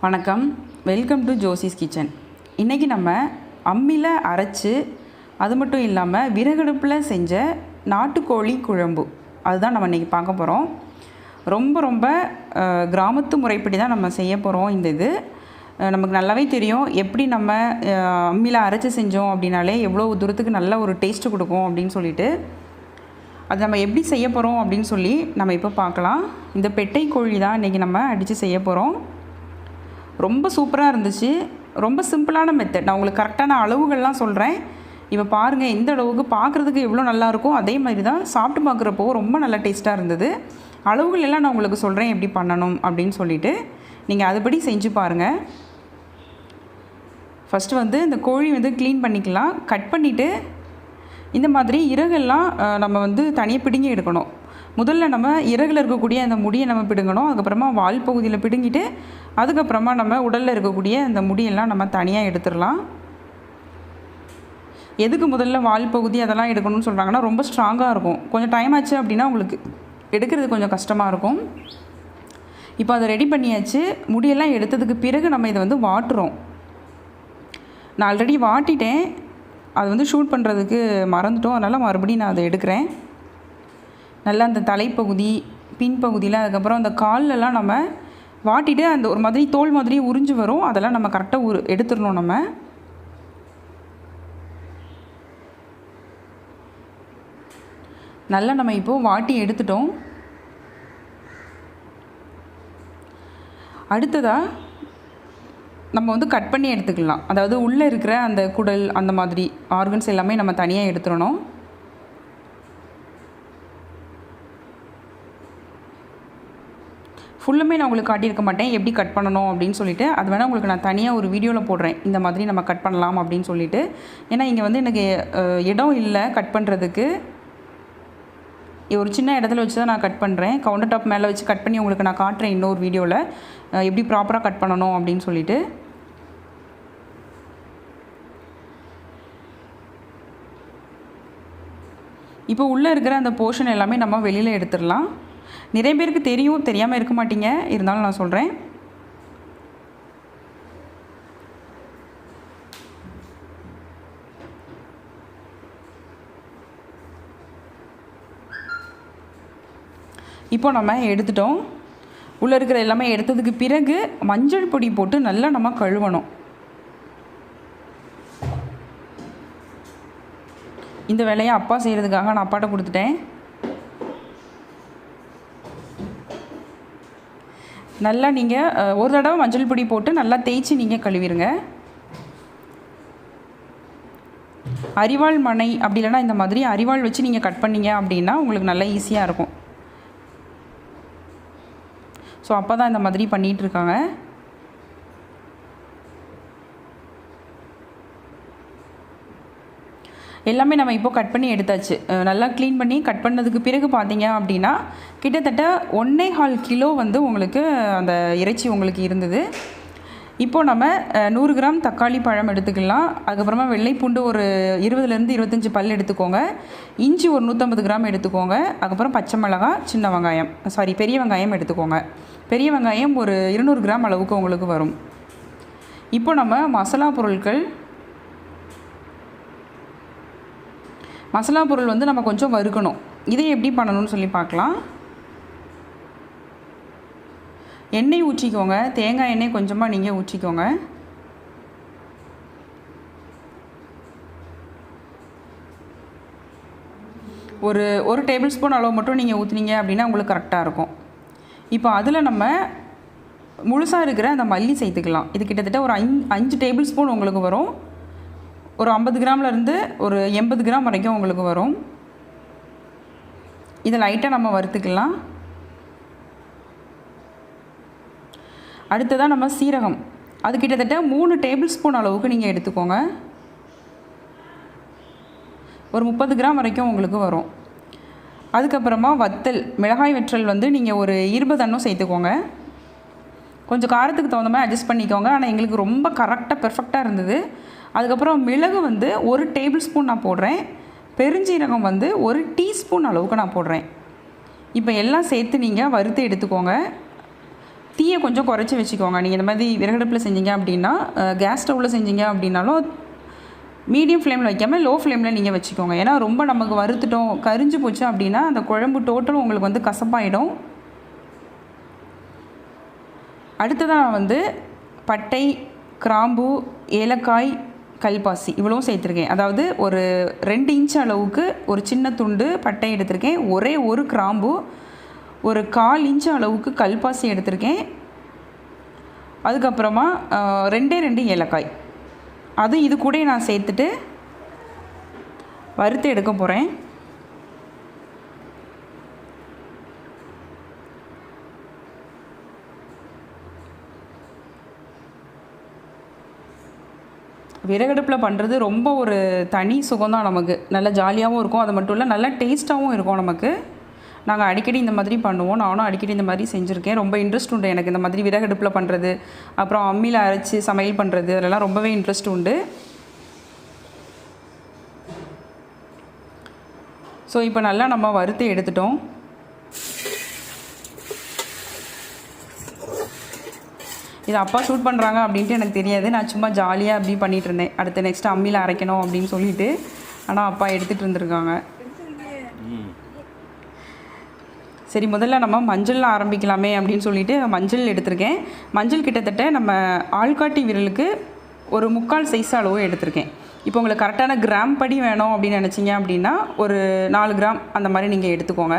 வணக்கம், welcome to Josie's kitchen. இன்றைக்கி நம்ம அம்மியில் அரைச்சி அது மட்டும் இல்லாமல் விறகடுப்பில் செஞ்ச நாட்டுக்கோழி குழம்பு அதுதான் நம்ம இன்றைக்கி பார்க்க போகிறோம். ரொம்ப கிராமத்து முறைப்படி தான் நம்ம செய்ய போகிறோம். இது நமக்கு நல்லாவே தெரியும். எப்படி நம்ம அம்மியில் அரைச்சி செஞ்சோம் அப்படின்னாலே எவ்வளோ தூரத்துக்கு நல்ல ஒரு டேஸ்ட்டு கொடுக்கும் அப்படின்னு சொல்லிட்டு அது நம்ம எப்படி செய்ய போகிறோம் அப்படின்னு சொல்லி நம்ம இப்போ பார்க்கலாம். இந்த பெட்டை கோழி தான் இன்றைக்கி நம்ம அடித்து செய்ய போகிறோம். ரொம்ப சூப்பராக இருந்துச்சு. ரொம்ப சிம்பிளான மெத்தட். நான் உங்களுக்கு கரெக்டான அளவுகள்லாம் சொல்கிறேன். இப்போ பாருங்கள், எந்த அளவுக்கு பார்க்குறதுக்கு எவ்வளோ நல்லாயிருக்கும், அதே மாதிரி தான் சாப்பிட்டு பார்க்குறப்போ ரொம்ப நல்லா டேஸ்ட்டாக இருந்தது. அளவுகள் எல்லாம் நான் உங்களுக்கு சொல்கிறேன் எப்படி பண்ணணும் அப்படின்னு சொல்லிவிட்டு நீங்கள் அதுபடி செஞ்சு பாருங்கள். ஃபஸ்ட்டு இந்த கோழி க்ளீன் பண்ணிக்கலாம். கட் பண்ணிவிட்டு இந்த மாதிரி இறகெல்லாம் நம்ம தனியாக பிடுங்கி எடுக்கணும். முதல்ல நம்ம இறகுல இருக்கக்கூடிய அந்த முடியை நம்ம பிடுங்கணும். அதுக்கப்புறமா வால் பகுதியில் பிடுங்கிட்டு அதுக்கப்புறமா நம்ம உடலில் இருக்கக்கூடிய அந்த முடியெல்லாம் நம்ம தனியாக எடுத்துடலாம். எதுக்கு முதல்ல வால் பகுதி அதெல்லாம் எடுக்கணும்னு சொல்கிறாங்கன்னா, ரொம்ப ஸ்ட்ராங்காக இருக்கும். கொஞ்சம் டைம் ஆச்சு அப்படின்னா உங்களுக்கு எடுக்கிறது கொஞ்சம் கஷ்டமாக இருக்கும். இப்போ அதை ரெடி பண்ணியாச்சு. முடியெல்லாம் எடுத்ததுக்கு பிறகு நம்ம இதை வாட்டுறோம். நான் ஆல்ரெடி வாட்டிட்டேன். அது ஷூட் பண்ணுறதுக்கு மறந்துட்டோம். அதனால் மறுபடியும் நான் அதை எடுக்கிறேன். நல்லா அந்த தலைப்பகுதி, பின்பகுதியில், அதுக்கப்புறம் அந்த கால்லெல்லாம் நம்ம வாட்டிட்டு அந்த ஒரு மாதிரி தோல் மாதிரி உறிஞ்சு வரும். அதெல்லாம் நம்ம கரெக்டாக எடுத்துடணும். நம்ம நல்லா நம்ம இப்போது வாட்டி எடுத்துட்டோம். அடுத்ததாக நம்ம கட் பண்ணி எடுத்துக்கலாம். அதாவது உள்ளே இருக்கிற அந்த குடல், அந்த மாதிரி ஆர்கன்ஸ் எல்லாமே நம்ம தனியாக எடுத்துடணும். ஃபுல்லுமே நான் உங்களுக்கு காட்டியிருக்க மாட்டேன் எப்படி கட் பண்ணணும் அப்படின்னு சொல்லிட்டு. அது வேணால் உங்களுக்கு நான் தனியாக ஒரு வீடியோவில் போடுறேன், இந்த மாதிரி நம்ம கட் பண்ணலாம் அப்படின்னு சொல்லிட்டு. ஏன்னா இங்கே எனக்கு இடம் இல்லை கட் பண்ணுறதுக்கு. ஒரு சின்ன இடத்துல வச்சு தான் நான் கட் பண்ணுறேன். கவுண்டர் டாப் மேலே வச்சு கட் பண்ணி உங்களுக்கு நான் காட்டுறேன் இன்னொரு வீடியோவில் எப்படி ப்ராப்பராக கட் பண்ணணும் அப்படின்னு சொல்லிட்டு. இப்போ உள்ளே இருக்கிற அந்த போர்ஷன் எல்லாமே நம்ம வெளியில் எடுத்துடலாம். நிறைய பேருக்கு தெரியும், தெரியாமல் இருக்க மாட்டீங்க, இருந்தாலும் நான் சொல்கிறேன். இப்போ நம்ம எடுத்துட்டோம். உள்ளே இருக்கிற எல்லாமே எடுத்ததுக்கு பிறகு மஞ்சள் பொடி போட்டு நல்லா நம்ம கழுவணும். இந்த வேலையை அப்பா செய்கிறதுக்காக நான் அப்பாட்ட கொடுத்துட்டேன். நல்லா நீங்கள் ஒரு தடவை மஞ்சள் பொடி போட்டு நல்லா தேய்ச்சி நீங்கள் கழுவிடுங்க. அரிவாள் மனை அப்படி இல்லைனா இந்த மாதிரி அரிவாள் வச்சு நீங்கள் கட் பண்ணிங்க அப்படின்னா உங்களுக்கு நல்லா ஈஸியாக இருக்கும். ஸோ அப்போ தான் இந்த மாதிரி பண்ணிகிட்ருக்காங்க. எல்லாமே நம்ம இப்போ கட் பண்ணி எடுத்தாச்சு. நல்லா க்ளீன் பண்ணி கட் பண்ணதுக்கு பிறகு பார்த்தீங்க அப்படின்னா கிட்டத்தட்ட 1.25 கிலோ உங்களுக்கு அந்த இறைச்சி உங்களுக்கு இருந்தது. இப்போது நம்ம 100 கிராம் தக்காளி பழம் எடுத்துக்கலாம். அதுக்கப்புறமா வெள்ளைப்பூண்டு ஒரு 20லேருந்து 25 பல் எடுத்துக்கோங்க. இஞ்சி ஒரு 150 கிராம் எடுத்துக்கோங்க. அதுக்கப்புறம் பச்சை மிளகாய், சின்ன வெங்காயம், பெரிய வெங்காயம் எடுத்துக்கோங்க. பெரிய வெங்காயம் ஒரு 200 கிராம் அளவுக்கு உங்களுக்கு வரும். இப்போ நம்ம மசாலா பொருள் நம்ம கொஞ்சம் வறுக்கணும். இதை எப்படி பண்ணணும்னு சொல்லி பார்க்கலாம். எண்ணெய் ஊற்றிக்கோங்க. தேங்காய் எண்ணெய் கொஞ்சமாக நீங்கள் ஊற்றிக்கோங்க. ஒரு டேபிள் ஸ்பூன் அளவு மட்டும் நீங்கள் ஊற்றுனீங்க அப்படின்னா உங்களுக்கு கரெக்டாக இருக்கும். இப்போ அதில் நம்ம முழுசாக இருக்கிற அந்த மல்லி சேர்த்துக்கலாம். இது கிட்டத்தட்ட ஒரு 5 டேபிள் ஸ்பூன் உங்களுக்கு வரும். ஒரு 50 கிராம்லேருந்து ஒரு 80 கிராம் வரைக்கும் உங்களுக்கு வரும். இதை லைட்டாக நம்ம வறுத்துக்கலாம். அடுத்ததாக நம்ம சீரகம், அது கிட்டத்தட்ட 3 டேபிள் ஸ்பூன் அளவுக்கு நீங்கள் எடுத்துக்கோங்க. ஒரு 30 கிராம் வரைக்கும் உங்களுக்கு வரும். அதுக்கப்புறமா வத்தல், மிளகாய் வற்றல் நீங்கள் ஒரு 20 எண்ணம் சேர்த்துக்கோங்க. கொஞ்சம் காரத்துக்கு தகுந்த மாதிரி அட்ஜஸ்ட் பண்ணிக்கோங்க. ஆனால் எங்களுக்கு ரொம்ப கரெக்டாக பெர்ஃபெக்டாக இருந்தது. அதுக்கப்புறம் மிளகு 1 டேபிள் ஸ்பூன் நான் போடுறேன். பெருஞ்சீரகம் 1 டீஸ்பூன் அளவுக்கு நான் போடுறேன். இப்போ எல்லாம் சேர்த்து நீங்கள் வறுத்து எடுத்துக்கோங்க. தீயை கொஞ்சம் குறைச்சி வச்சுக்கோங்க. நீங்கள் இந்த மாதிரி விறகடுப்பில் செஞ்சீங்க அப்படின்னா, கேஸ் ஸ்டவ்வில் செஞ்சீங்க அப்படின்னாலும் மீடியம் ஃப்ளேமில் வைக்காமல் லோ ஃப்ளேமில் நீங்கள் வச்சுக்கோங்க. ஏன்னா ரொம்ப நமக்கு வறுத்துட்டோம் கரிஞ்சு போச்சு அப்படின்னா அந்த குழம்பு டோட்டலும் உங்களுக்கு வந்து கசப்பாயிடும். அடுத்ததாக நான் வந்து பட்டை, கிராம்பு, ஏலக்காய், கல்பாசி இவ்வளவும் சேர்த்துருக்கேன். அதாவது ஒரு 2 இன்ச் அளவுக்கு ஒரு சின்ன துண்டு பட்டை எடுத்திருக்கேன். ஒரே ஒரு கிராம்பு, ஒரு 1/4 இன்ச் அளவுக்கு கல்பாசி எடுத்திருக்கேன். அதுக்கப்புறமா 2 ஏலக்காய் அது இது கூட நான் சேர்த்துட்டு வறுத்து எடுக்க போகிறேன். விறகடுப்பில் பண்ணுறது ரொம்ப ஒரு தனி சுகம்தான். நமக்கு நல்லா ஜாலியாகவும் இருக்கும், அது மட்டும் இல்லை நல்லா டேஸ்ட்டாகவும் இருக்கும் நமக்கு. நாங்கள் அடிக்கடி இந்த மாதிரி பண்ணுவோம். நானும் அடிக்கடி இந்த மாதிரி செஞ்சுருக்கேன். ரொம்ப இன்ட்ரெஸ்ட் உண்டு எனக்கு இந்த மாதிரி விறகடுப்பில் பண்ணுறது, அப்புறம் அம்மியில் அரைச்சி சமையல் பண்ணுறது, அதெல்லாம் ரொம்பவே இன்ட்ரெஸ்ட் உண்டு. ஸோ இப்போ நல்லா நம்ம வறுத்து எடுத்துட்டோம். இது அப்பா ஷூட் பண்ணுறாங்க அப்படின்ட்டு எனக்கு தெரியாது. நான் சும்மா ஜாலியாக அப்படி பண்ணிகிட்டு இருந்தேன். அடுத்து நெக்ஸ்ட்டு அம்மியில் அரைக்கணும் அப்படின்னு சொல்லிட்டு. ஆனால் அப்பா எடுத்துகிட்டு இருந்திருக்காங்க. சரி, முதல்ல நம்ம மஞ்சள் ஆரம்பிக்கலாமே அப்படின்னு சொல்லிட்டு மஞ்சள் எடுத்திருக்கேன். மஞ்சள் கிட்டத்தட்ட நம்ம ஆள்காட்டி விரலுக்கு ஒரு 3/4 சைஸ் அளவு எடுத்திருக்கேன். இப்போ உங்களுக்கு கரெக்டான கிராம் படி வேணும் அப்படின்னு நினச்சிங்க அப்படின்னா ஒரு 4 கிராம் அந்த மாதிரி நீங்கள் எடுத்துக்கோங்க.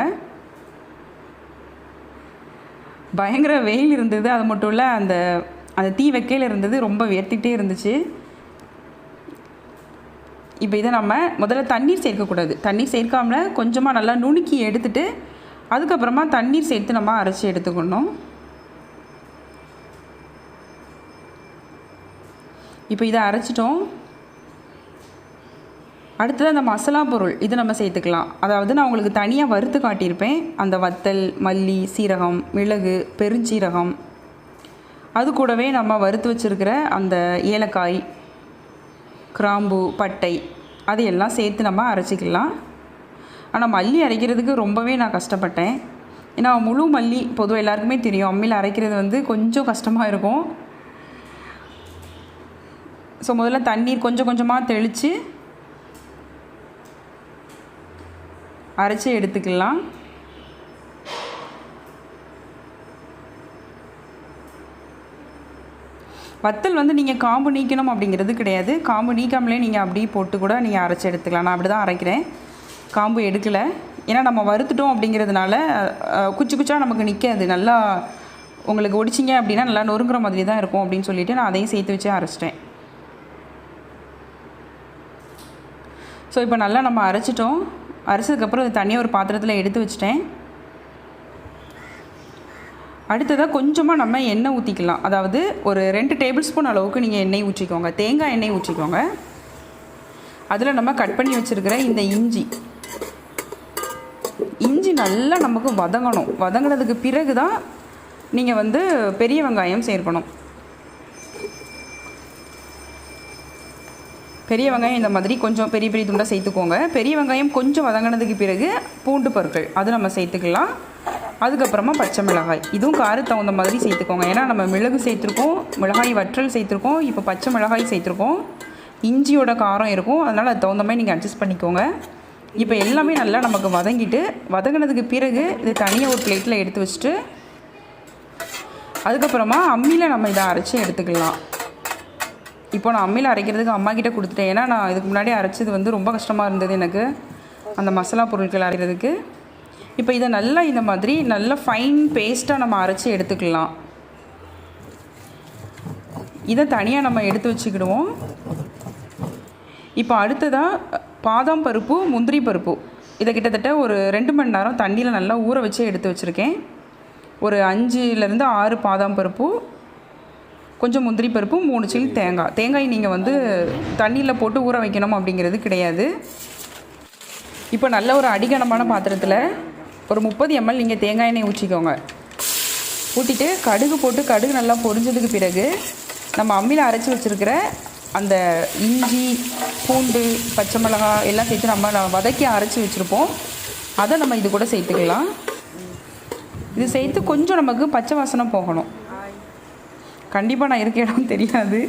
பயங்கர வெயில் இருந்தது, அது மட்டும் இல்லை அந்த தீ வைக்கையில் இருந்தது, ரொம்ப வேர்த்திக்கிட்டே இருந்துச்சு. இப்போ இதை நம்ம முதல்ல தண்ணீர் சேர்க்கக்கூடாது. தண்ணீர் சேர்க்காமல் கொஞ்சமாக நல்லா நுணுக்கி எடுத்துட்டு அதுக்கப்புறமா தண்ணீர் சேர்த்து நம்ம அரைச்சி எடுத்துக்கணும். இப்போ இதை அரைச்சிட்டோம். அடுத்தது அந்த மசாலா பொருள் இது நம்ம சேர்த்துக்கலாம். அதாவது நான் உங்களுக்கு தனியாக வறுத்து காட்டியிருப்பேன். அந்த வத்தல், மல்லி, சீரகம், மிளகு, பெருஞ்சீரகம், அது கூடவே நம்ம வறுத்து வச்சுருக்கிற அந்த ஏலக்காய், கிராம்பு, பட்டை அது எல்லாம் சேர்த்து நம்ம அரைச்சிக்கலாம். ஆனால் மல்லி அரைக்கிறதுக்கு ரொம்பவே நான் கஷ்டப்பட்டேன். ஏன்னா முழு மல்லி பொதுவாக எல்லாருக்குமே தெரியும், அம்மியில் அரைக்கிறது வந்து கொஞ்சம் கஷ்டமாக இருக்கும். ஸோ முதல்ல தண்ணீர் கொஞ்சம் கொஞ்சமாக தெளித்து அரைச்சி எடுத்துக்கலாம். வத்தல் வந்து நீங்கள் காம்பு நீக்கணும் அப்படிங்கிறது கிடையாது. காம்பு நீக்காமலே நீங்கள் அப்படியே போட்டு கூட நீங்கள் அரைச்சி எடுத்துக்கலாம். நான் அப்படி தான் அரைக்கிறேன், காம்பு எடுக்கலை. ஏன்னா நம்ம வறுத்துட்டோம் அப்படிங்கிறதுனால குச்சி குச்சாக நமக்கு நிற்காது. நல்லா உங்களுக்கு ஒடிச்சிங்க அப்படின்னா நல்லா நொறுங்குற மாதிரி தான் இருக்கும் அப்படின்னு சொல்லிவிட்டு நான் அதையும் சேர்த்து வச்சு அரைச்சிட்டேன். ஸோ இப்போ நல்லா நம்ம அரைச்சிட்டோம். அரைச்சதுக்கப்புறம் அது தனியாக ஒரு பாத்திரத்தில் எடுத்து வச்சிட்டேன். அடுத்ததாக கொஞ்சமாக நம்ம எண்ணெய் ஊற்றிக்கலாம். அதாவது ஒரு 2 டேபிள் ஸ்பூன் அளவுக்கு நீங்கள் எண்ணெய் ஊற்றிக்கோங்க. தேங்காய் எண்ணெய் ஊற்றிக்கோங்க. அதில் நம்ம கட் பண்ணி வச்சுருக்கிற இந்த இஞ்சி நல்லா நமக்கு வதங்கணும். வதங்கினதுக்கு பிறகு தான் நீங்கள் வந்து பெரிய வெங்காயம் சேர்க்கணும். பெரிய வெங்காயம் இந்த மாதிரி கொஞ்சம் பெரிய பெரிய துண்டாக சேர்த்துக்கோங்க. பெரிய வெங்காயம் கொஞ்சம் வதங்கினதுக்கு பிறகு பூண்டு பற்கள் அது நம்ம சேர்த்துக்கலாம். அதுக்கப்புறமா பச்சை மிளகாய், இதுவும் காரத்துக்கு தகுந்த மாதிரி சேர்த்துக்கோங்க. ஏன்னா நம்ம மிளகு சேர்த்துருக்கோம், மிளகாய் வற்றல் சேர்த்துருக்கோம், இப்போ பச்சை மிளகாய் சேர்த்துருக்கோம், இஞ்சியோட காரம் இருக்கும், அதனால் அது தகுந்த மாதிரி நீங்கள் அட்ஜஸ்ட் பண்ணிக்கோங்க. இப்போ எல்லாமே நல்லா நமக்கு வதங்கினதுக்கு பிறகு இது தனியாக ஒரு பிளேட்டில் எடுத்து வச்சுட்டு அதுக்கப்புறமா அம்மியில் நம்ம இதை அரைச்சி எடுத்துக்கலாம். இப்போ நான் அம்மியில் அரைக்கிறதுக்கு அம்மா கிட்டே கொடுத்துட்டேன். ஏன்னா நான் இதுக்கு முன்னாடி அரைச்சது வந்து ரொம்ப கஷ்டமாக இருந்தது எனக்கு அந்த மசாலா பொருட்கள் அரைக்கிறதுக்கு. இப்போ இதை நல்லா இந்த மாதிரி நல்லா ஃபைன் பேஸ்ட்டாக நம்ம அரைச்சி எடுத்துக்கலாம். இதை தனியாக நம்ம எடுத்து வச்சுக்கிடுவோம். இப்போ அடுத்ததாக பாதாம் பருப்பு, முந்திரி பருப்பு இதை கிட்டத்தட்ட ஒரு 2 மணி நேரம் தண்ணியில் நல்லா ஊற வச்சு எடுத்து வச்சுருக்கேன். ஒரு 5லேருந்து 6 பாதாம் பருப்பு, கொஞ்சம் முந்திரி பருப்பு, 3 சில்லி தேங்காய் நீங்கள் வந்து தண்ணியில் போட்டு ஊற வைக்கணும் அப்படிங்கிறது கிடையாது. இப்போ நல்ல ஒரு அடிகனமான பாத்திரத்தில் ஒரு 30 ml நீங்கள் தேங்காய் எண்ணெய் ஊற்றிக்கோங்க. ஊற்றிட்டு கடுகு போட்டு கடுகு நல்லா பொரிஞ்சதுக்கு பிறகு நம்ம அம்மியில் அரைச்சி வச்சுருக்கிற அந்த இஞ்சி, பூண்டு, பச்சை மிளகாய் எல்லாம் சேர்த்து நம்ம வதக்கி அரைச்சி வச்சுருப்போம். அதை நம்ம இது கூட சேர்த்துக்கலாம். இது சேர்த்து கொஞ்சம் நமக்கு பச்சை வாசனை போகணும். கண்டிப்பாக நான் இருக்க இடம் தெரியாது,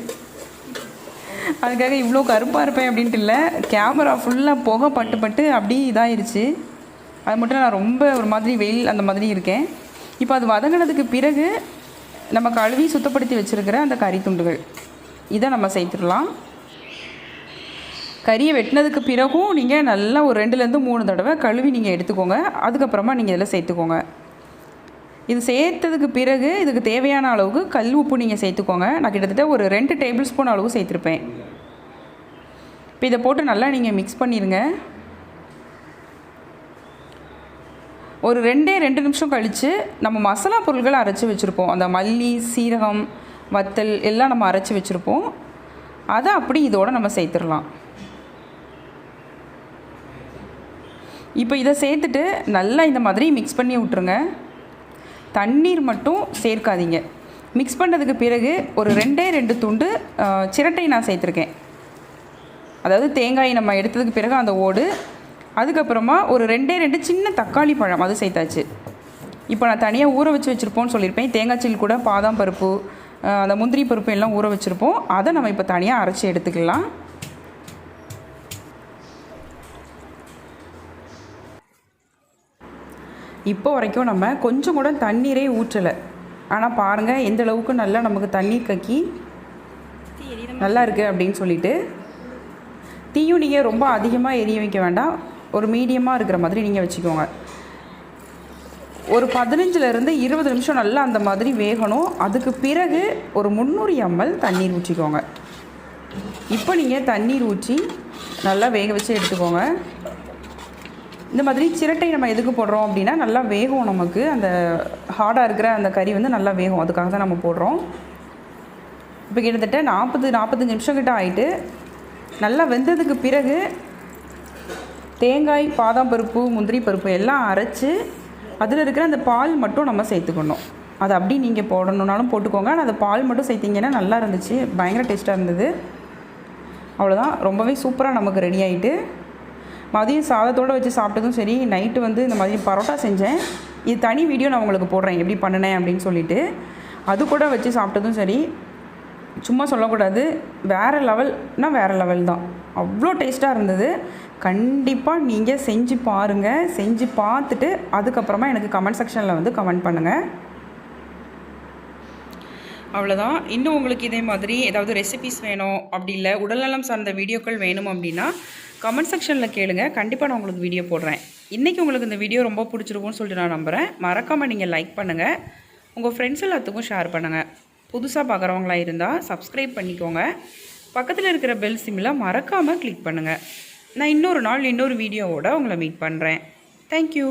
அதுக்காக இவ்வளோ கருப்பாக இருப்பேன் அப்படின்ட்டு இல்லை. கேமரா ஃபுல்லாக புகை பட்டு பட்டு அப்படி இதாகிருச்சு. அது மட்டும் நான் ரொம்ப ஒரு மாதிரி வெயில் அந்த மாதிரி இருக்கேன். இப்போ அது வதங்கினதுக்கு பிறகு நம்ம கழுவி சுத்தப்படுத்தி வச்சுருக்கிற அந்த கறி துண்டுகள் இதை நம்ம சேர்த்துடலாம். கறியை வெட்டினதுக்கு பிறகும் நீங்கள் நல்லா ஒரு 2லேருந்து 3 தடவை கழுவி நீங்கள் எடுத்துக்கோங்க. அதுக்கப்புறமா நீங்கள் இதில் சேர்த்துக்கோங்க. இது சேர்த்ததுக்கு பிறகு இதுக்கு தேவையான அளவுக்கு கல் உப்பு நீங்கள் சேர்த்துக்கோங்க. நான் கிட்டத்தட்ட ஒரு 2 டேபிள் ஸ்பூன் அளவு சேர்த்துருப்பேன். இப்போ இதை போட்டு நல்லா நீங்கள் மிக்ஸ் பண்ணிடுங்க. ஒரு 2 நிமிஷம் கழித்து நம்ம மசாலா பொருட்களை அரைச்சி வச்சுருப்போம். அந்த மல்லி, சீரகம், வத்தல் எல்லாம் நம்ம அரைச்சி வச்சுருப்போம். அதை அப்படி இதோடு நம்ம சேர்த்துடலாம். இப்போ இதை சேர்த்துட்டு நல்லா இந்த மாதிரி மிக்ஸ் பண்ணி விட்ருங்க. தண்ணீர் மட்டும் சேர்க்காதீங்க. மிக்ஸ் பண்ணதுக்கு பிறகு ஒரு 2 துண்டு சிரட்டை நான் சேர்த்துருக்கேன். அதாவது தேங்காய் நம்ம எடுத்ததுக்கு பிறகு அந்த ஓடு, அதுக்கப்புறமா ஒரு 2 சின்ன தக்காளி பழம் அது சேர்த்தாச்சு. இப்போ நான் தனியாக ஊற வச்சு வச்சுருப்போன்னு சொல்லியிருப்பேன். தேங்காய் சீல் கூட பாதாம் பருப்பு, அந்த முந்திரி பருப்பு எல்லாம் ஊற வச்சுருப்போம். அதை நம்ம இப்போ தனியாக அரைச்சி எடுத்துக்கலாம். இப்போ வரைக்கும் நம்ம கொஞ்சம் கூட தண்ணீரே ஊற்றலை. ஆனால் பாருங்கள் எந்த அளவுக்கு நல்லா நமக்கு தண்ணீர் கக்கி நல்லா இருக்குது அப்படின்னு சொல்லிட்டு. தீயும் நீங்கள் ரொம்ப அதிகமாக எரிய வைக்க வேண்டாம், ஒரு மீடியமாக இருக்கிற மாதிரி நீங்கள் வச்சுக்கோங்க. ஒரு 15லேருந்து 20 நிமிஷம் நல்லா அந்த மாதிரி வேகணும். அதுக்கு பிறகு ஒரு 300 ml தண்ணீர் ஊற்றிக்கோங்க. இப்போ நீங்கள் தண்ணீர் ஊற்றி நல்லா வேக வச்சு எடுத்துக்கோங்க. இந்த மாதிரி சிரட்டை நம்ம எதுக்கு போடுறோம் அப்படின்னா நல்லா வேகும், நமக்கு அந்த ஹார்டாக இருக்கிற அந்த கறி வந்து நல்லா வேகும், அதுக்காக தான் நம்ம போடுறோம். இப்போ கிட்டத்தட்ட 40-45 நிமிஷம் கிட்ட ஆகிட்டு நல்லா வெந்ததுக்கு பிறகு தேங்காய், பாதாம் பருப்பு, முந்திரி பருப்பு எல்லாம் அரைச்சி அதில் இருக்கிற அந்த பால் மட்டும் நம்ம சேர்த்துக்கணும். அது அப்படி நீங்கள் போடணுன்னாலும் போட்டுக்கோங்க. ஆனால் அந்த பால் மட்டும் சேர்த்திங்கன்னா நல்லா இருந்துச்சு, பயங்கர டேஸ்ட்டாக இருந்தது. அவ்வளோதான், ரொம்பவே சூப்பராக நமக்கு ரெடி ஆகிட்டு. மதியம் சாதத்தோடு வச்சு சாப்பிட்டதும் சரி, நைட்டு வந்து இந்த மாதிரி பரோட்டா செஞ்சேன். இது தனி வீடியோ நான் உங்களுக்கு போடுறேன் எப்படி பண்ணினேன் அப்படின்னு சொல்லிட்டு. அது கூட வச்சு சாப்பிட்டதும் சரி, சும்மா சொல்லக்கூடாது, வேறு லெவல்னால் வேறு லெவல் தான். அவ்வளோ டேஸ்ட்டாக இருந்தது. கண்டிப்பாக நீங்கள் செஞ்சு பாருங்கள். செஞ்சு பார்த்துட்டு அதுக்கப்புறமா எனக்கு கமெண்ட் செக்ஷனில் வந்து கமெண்ட் பண்ணுங்கள். அவ்வளோதான். இன்னும் உங்களுக்கு இதே மாதிரி ஏதாவது ரெசிபிஸ் வேணும், அப்படி இல்லை உடல்நலம் சார்ந்த வீடியோக்கள் வேணும் அப்படின்னா கமெண்ட் செக்ஷனில் கேளுங்க. கண்டிப்பாக நான் உங்களுக்கு வீடியோ போடுறேன். இன்றைக்கி உங்களுக்கு இந்த வீடியோ ரொம்ப பிடிச்சிருக்கும்னு சொல்லிட்டு நான் நம்புகிறேன். மறக்காமல் நீங்கள் லைக் பண்ணுங்கள், உங்கள் ஃப்ரெண்ட்ஸ் எல்லாத்துக்கும் ஷேர் பண்ணுங்கள். புதுசாக பார்க்குறவங்களா இருந்தால் சப்ஸ்கிரைப் பண்ணிக்கோங்க. பக்கத்தில் இருக்கிற பெல் சிம்மில் மறக்காமல் கிளிக் பண்ணுங்கள். நான் இன்னொரு நாள் இன்னொரு வீடியோவோட உங்களை மீட் பண்ணுறேன். தேங்க்யூ.